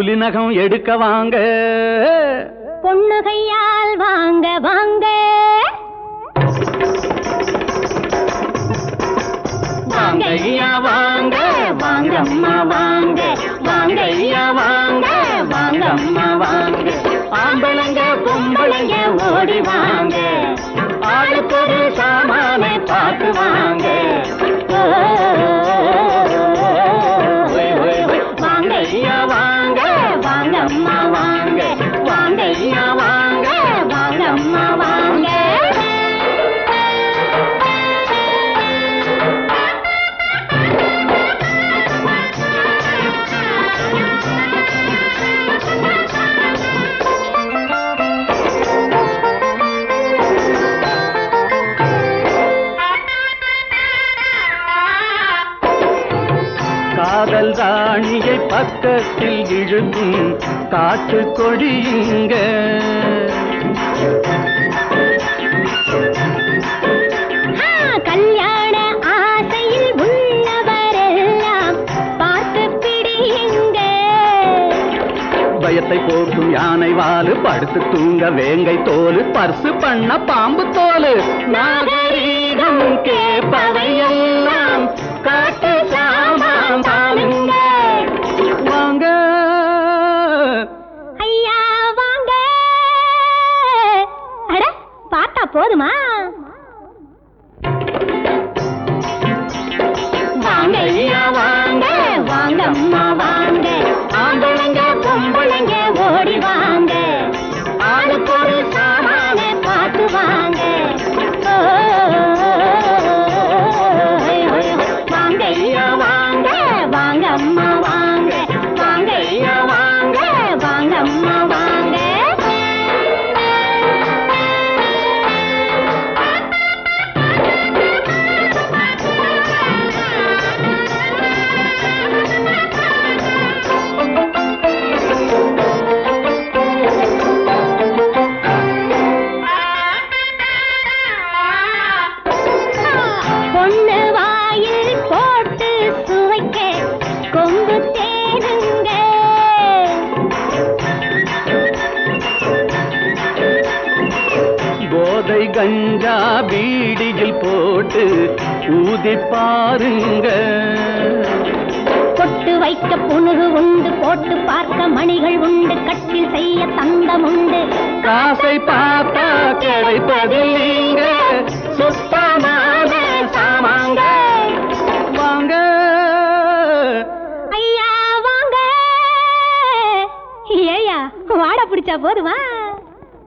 புலி நகம் எடுக்க வாங்க, பொண்ணு கையால் வாங்க வாங்க. வாங்க ஐயா வாங்க, வாங்க அம்மா வாங்க, வாங்க ஐயா வாங்க, வாங்க அம்மா வாங்க. ஆம்பளைங்க பொம்பளைங்க ஓடி வாங்க, ஆளுக்கு ஒரு சாமானை பார்த்து வாங்க. வாங்க ஐயா வாங்க, வாங்க அம்மா வாங்க, வாங்க ஐயா வாங்க, வாங்க அம்மா வாங்க. காதல் ராணியை பக்கத்தில் இழுக்கும் காட்டு கொடியுங்க, கல்யாண ஆசையில் உள்ளவரெல்லாம் பார்த்து பிடியுங்க. பயத்தை போக்கும் யானை வாலு, படுத்து தூங்க வேங்கை தோலு, பர்சு பண்ண பாம்பு தோலு, நாகரீகம் கேட்பவையெல்லாம் காட்டு சாமான் தானுங்க. வாங்க ஐயா வாங்க. அட பார்த்தா போதுமா? வாங்க ஐயா வாங்க, வாங்க அம்மா வாங்க, ஆம்பளைங்க பொம்பளைங்க ஓடி வாங்க, ஆளுக்கு ஒரு சாமானை பார்த்து வாங்க. வாங்க ஐயா வாங்க, வாங்க அம்மா வாங்க, வாங்க ஐயா வாங்க, வாங்க அம்மா வாங்க. பொண்ணு வாயில் போட்டு சுவைக்க கொம்பு தேனுங்க, போதை கஞ்சா பீடியில் போட்டு ஊதி பாருங்க. பொட்டு வைக்க புணுகு உண்டு, போட்டு பார்க்க மணிகள் உண்டு, கட்டில் செய்ய தந்தம் உண்டு. காசை பார்த்தா கிடைப்பதில்லைங்க, சுத்தமான சாமாங்க. வாங்க ஐயா வாங்க. ஏயா வாட பிடிச்சா போதுமா?